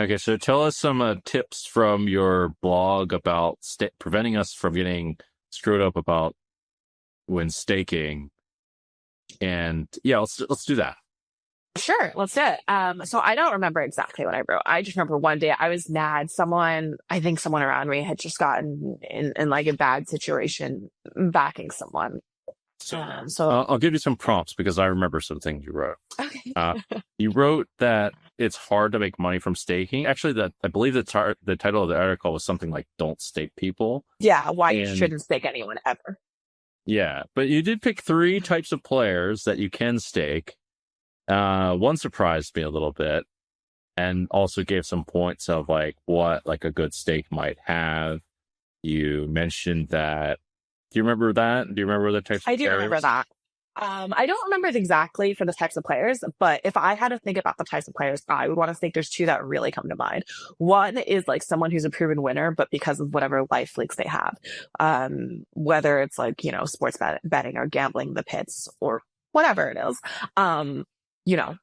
Okay, so tell us some tips from your blog about preventing us from getting screwed up about when staking. And yeah, let's do that. Sure, let's do it. So I don't remember exactly what I wrote. I just remember one day I was mad. I think someone around me had just gotten in like a bad situation backing someone. So I'll give you some prompts because I remember some things you wrote. okay. You wrote that it's hard to make money from staking. Actually, that I believe the title of the article was something like "Don't Stake People." Yeah, why you shouldn't stake anyone ever. Yeah, but you did pick 3 types of players that you can stake. One surprised me a little bit, and also gave some points of like what like a good stake might have. You mentioned that. Do you remember that? Do you remember the types of I do players? remember that. I don't remember it exactly for the types of players, but if I had to think about the types of players I would want to stake, there's 2 that really come to mind. One is like someone who's a proven winner, but because of whatever life leaks they have, whether it's like, sports betting or gambling the pits or whatever it is, you know,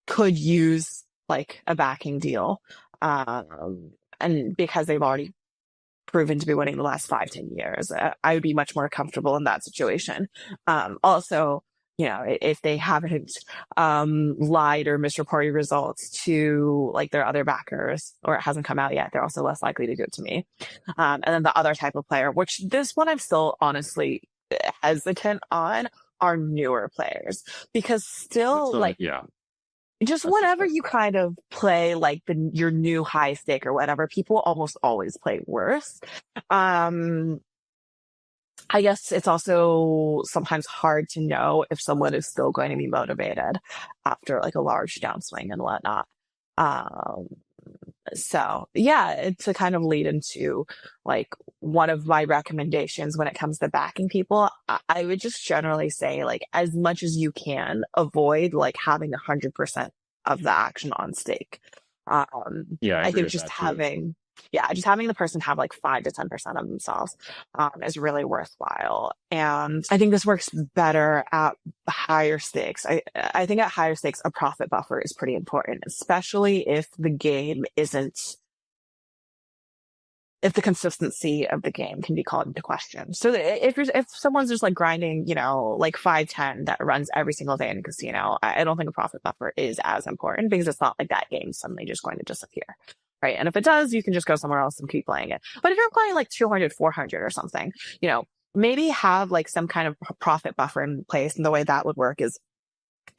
could use like a backing deal. And because they've already proven to be winning the last 5-10 years, I would be much more comfortable in that situation. Also, if they haven't lied or misreported results to like their other backers, or it hasn't come out yet, they're also less likely to do it to me. And then the other type of player, which this one I'm still honestly hesitant on, are newer players, because still just whenever you kind of play like your new high stake or whatever, people almost always play worse. I guess it's also sometimes hard to know if someone is still going to be motivated after like a large downswing and whatnot. Um, so yeah, to kind of lead into like one of my recommendations when it comes to backing people, I would just generally say, like, as much as you can, avoid like having 100% of the action on stake. I think just having the person have like 5 to 10% of themselves is really worthwhile. And I think this works better at higher stakes. I think at higher stakes, a profit buffer is pretty important, especially if the consistency of the game can be called into question. So if someone's just like grinding, like 5-10 that runs every single day in a casino, I don't think a profit buffer is as important, because it's not like that game's suddenly just going to disappear. Right. And if it does, you can just go somewhere else and keep playing it. But if you're playing like 200, 400 or something, maybe have like some kind of profit buffer in place. And the way that would work is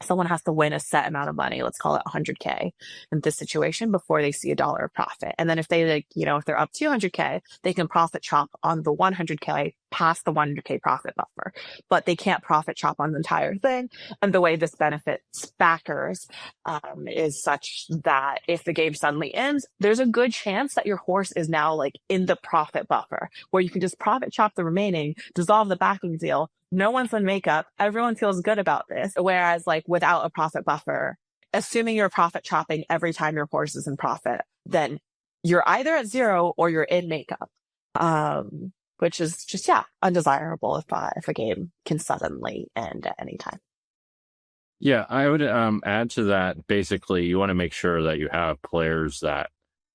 someone has to win a set amount of money, let's call it 100K in this situation, before they see $1 of profit. And then if they if they're up 200K, they can profit chop on the 100K past the 100K profit buffer, but they can't profit chop on the entire thing. And the way this benefits backers is such that if the game suddenly ends, there's a good chance that your horse is now like in the profit buffer, where you can just profit chop the remaining, dissolve the backing deal. No one's in makeup. Everyone feels good about this. Whereas like without a profit buffer, assuming you're profit chopping every time your horse is in profit, then you're either at 0 or you're in makeup. Which is just, undesirable if a game can suddenly end at any time. Yeah, I would add to that. Basically, you want to make sure that you have players that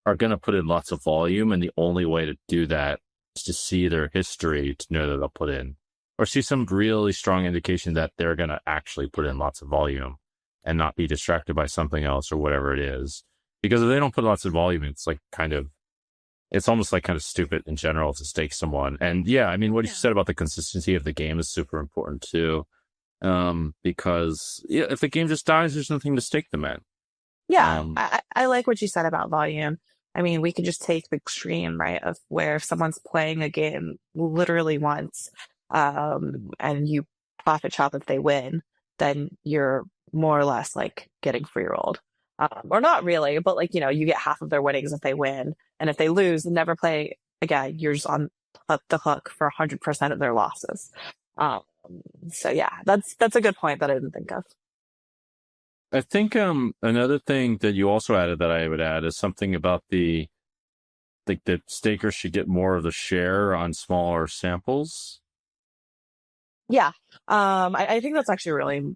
are going to put in lots of volume, and the only way to do that is to see their history to know that they'll put in, or see some really strong indication that they're going to actually put in lots of volume and not be distracted by something else or whatever it is. Because if they don't put lots of volume, it's like it's almost like kind of stupid in general to stake someone. And yeah, I mean, what you said about the consistency of the game is super important too. Because if the game just dies, there's nothing to stake them in. Yeah, I like what you said about volume. I mean, we could just take the extreme, right, of where if someone's playing a game literally once, and you profit chop if they win, then you're more or less like getting free rolled. Or not really, but like, you get half of their winnings if they win. And if they lose and never play again, you're just on the hook for 100% of their losses. So yeah, that's a good point that I didn't think of. I think another thing that you also added that I would add is something about the stakers should get more of the share on smaller samples. Yeah. I think that's actually really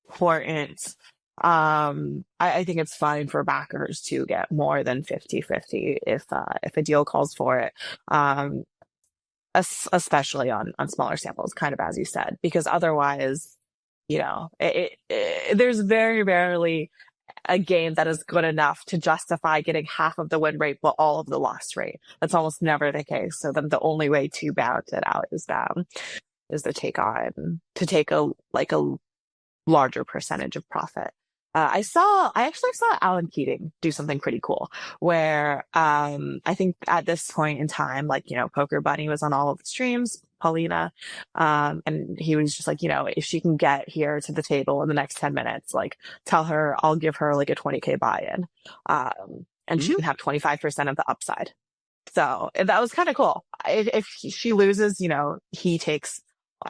important. I think it's fine for backers to get more than 50-50 if a deal calls for it. Um, especially on smaller samples, kind of as you said, because otherwise, there's very rarely a game that is good enough to justify getting half of the win rate but all of the loss rate. That's almost never the case. So then the only way to balance it out is to take a larger percentage of profit. I actually saw Alan Keating do something pretty cool where, I think at this point in time, like, Poker Bunny was on all of the streams, Paulina, and he was just like, if she can get here to the table in the next 10 minutes, like tell her I'll give her like a 20K buy-in. And she can have 25% of the upside. So that was kind of cool. If she loses, he takes,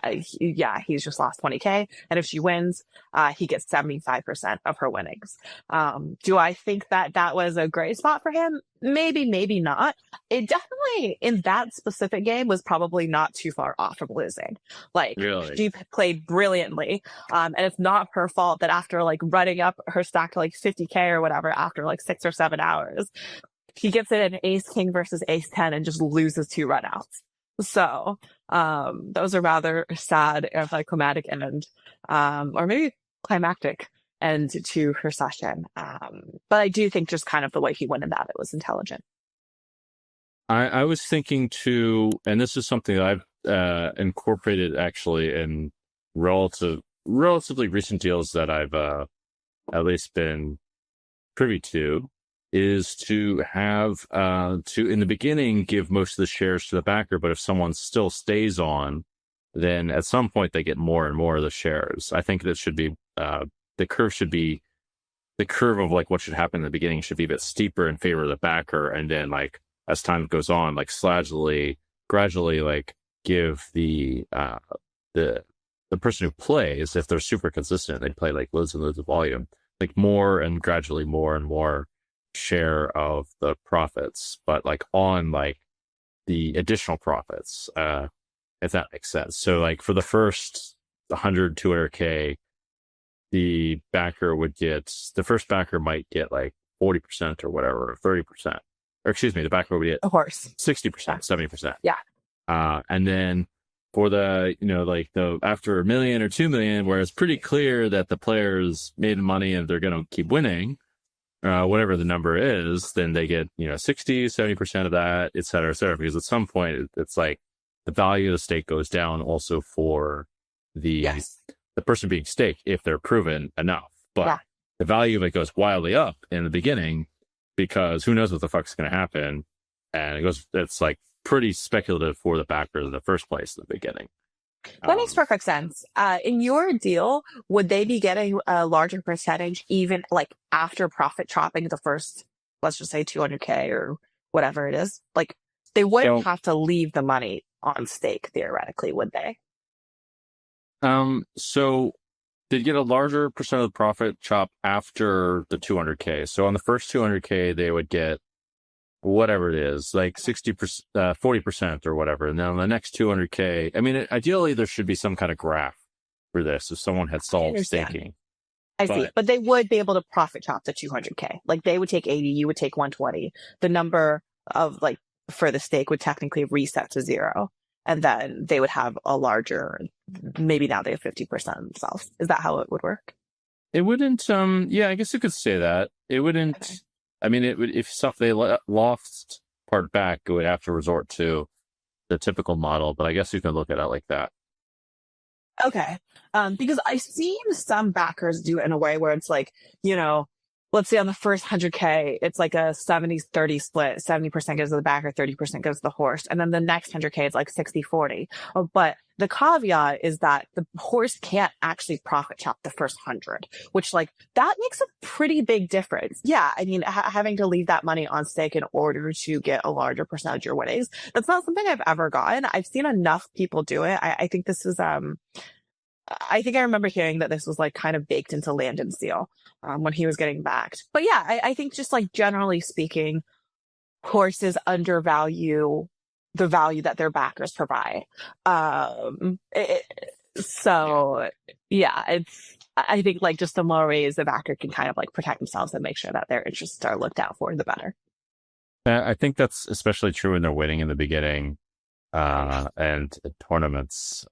he's just lost 20K. And if she wins, he gets 75% of her winnings. Do I think that was a great spot for him? Maybe, maybe not. It definitely, in that specific game, was probably not too far off from losing. Like, Really? she played brilliantly. And it's not her fault that after like running up her stack to like 50K or whatever, after like 6 or 7 hours, he gets it in ace king versus ace 10 and just loses 2 runouts. So, that was a rather sad anticlimactic end, or maybe climactic end to her session. But I do think just kind of the way he went in that, it was intelligent. I was thinking too, and this is something that I've incorporated actually in relatively recent deals that I've at least been privy to, is to have to in the beginning give most of the shares to the backer, but if someone still stays on, then at some point they get more and more of the shares. I think that should be the curve of like what should happen in the beginning should be a bit steeper in favor of the backer, and then like as time goes on, like gradually like give the person who plays, if they're super consistent, they play like loads and loads of volume, like more and gradually more and more share of the profits, but like on like the additional profits, if that makes sense. So like for the first 100 200K, the first backer might get like 40% or whatever, or 30%, or excuse me, the backer would get Of course. 60%, 70%. Yeah. And then for the, like the after 1 million or 2 million, where it's pretty clear that the players made money and they're going to keep winning, whatever the number is, then they get, 60, 70% of that, et cetera, et cetera. Because at some point, it's like the value of the stake goes down also for the person being staked if they're proven enough. But the value of it goes wildly up in the beginning because who knows what the fuck's going to happen. And it's like pretty speculative for the backer in the first place in the beginning. That makes perfect sense. In your deal, would they be getting a larger percentage even like after profit chopping the first, let's just say 200K or whatever it is? Like they wouldn't have to leave the money on stake theoretically, would they? So they'd get a larger percent of the profit chop after the 200K. So on the first 200K, they would get whatever it is, like 60%, 40% or whatever. And then on the next 200K, I mean, ideally there should be some kind of graph for this if someone had solved staking. I see. But they would be able to profit chop the 200K. Like they would take 80, you would take 120. The number of like for the stake would technically reset to 0. And then they would have a larger, maybe now they have 50% themselves. Is that how it would work? It wouldn't, yeah, I guess you could say that. It wouldn't, okay. I mean, it would, if stuff they lost part back, it would have to resort to the typical model, but I guess you can look at it like that. Okay. Because I've seen some backers do it in a way where it's like, let's say on the first 100K, it's like a 70-30 split. 70% goes to the backer, 30% goes to the horse. And then the next 100K is like 60-40. But the caveat is that the horse can't actually profit chop the first 100, which like that makes a pretty big difference. Yeah. I mean, having to leave that money on stake in order to get a larger percentage of your winnings, that's not something I've ever gotten. I've seen enough people do it. I think this is, I think I remember hearing that this was like kind of baked into Landon's deal when he was getting backed. But yeah, I think just like generally speaking, horses undervalue the value that their backers provide. So yeah, I think like just the more ways the backer can kind of like protect themselves and make sure that their interests are looked out for, the better. I think that's especially true when they're winning in the beginning, and tournaments.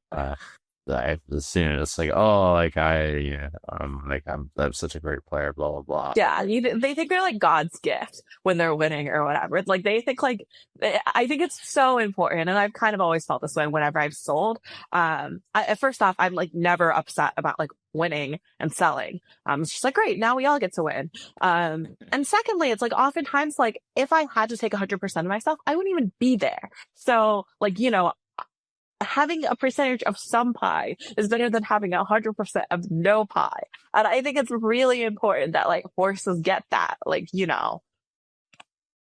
I've seen it. It's like, oh, like I'm such a great player, blah blah blah. Yeah, they think they're like God's gift when they're winning or whatever. It's like they think like I think it's so important, and I've kind of always felt this way whenever I've sold. First off, I'm like never upset about like winning and selling. It's just like great, now we all get to win. And secondly, it's like oftentimes like if I had to take 100% of myself, I wouldn't even be there. So like having a percentage of some pie is better than having 100% of no pie. And I think it's really important that like horses get that. Like, Well,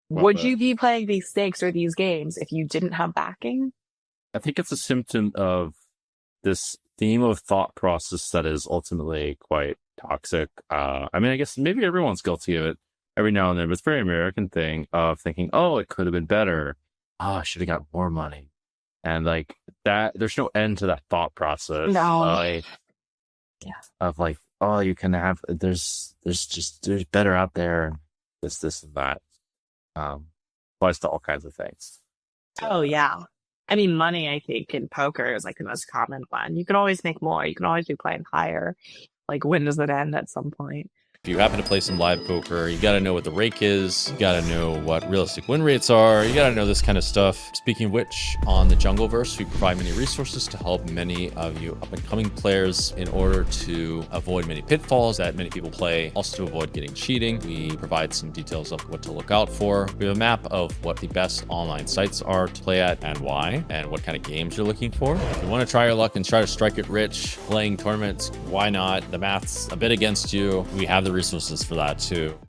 would you be playing these stakes or these games if you didn't have backing? I think it's a symptom of this theme of thought process that is ultimately quite toxic. I mean, I guess maybe everyone's guilty of it every now and then, but it's a very American thing of thinking, oh, it could have been better. Oh, I should have got more money. And like that, there's no end to that thought process. No. Yeah. Of like, oh, you can have, there's better out there. This, and that. Applies to all kinds of things. Oh, yeah. I mean, money, I think, in poker is like the most common one. You can always make more. You can always be playing higher. Like, when does it end at some point? If you happen to play some live poker, you got to know what the rake is. You got to know what realistic win rates are. You got to know this kind of stuff. Speaking of which, on the Jungleverse, we provide many resources to help many of you up-and-coming players in order to avoid many pitfalls that many people play, also to avoid getting cheating. We provide some details of what to look out for. We have a map of what the best online sites are to play at and why, and what kind of games you're looking for. If you want to try your luck and try to strike it rich, playing tournaments, why not? The math's a bit against you. We have the resources for that too.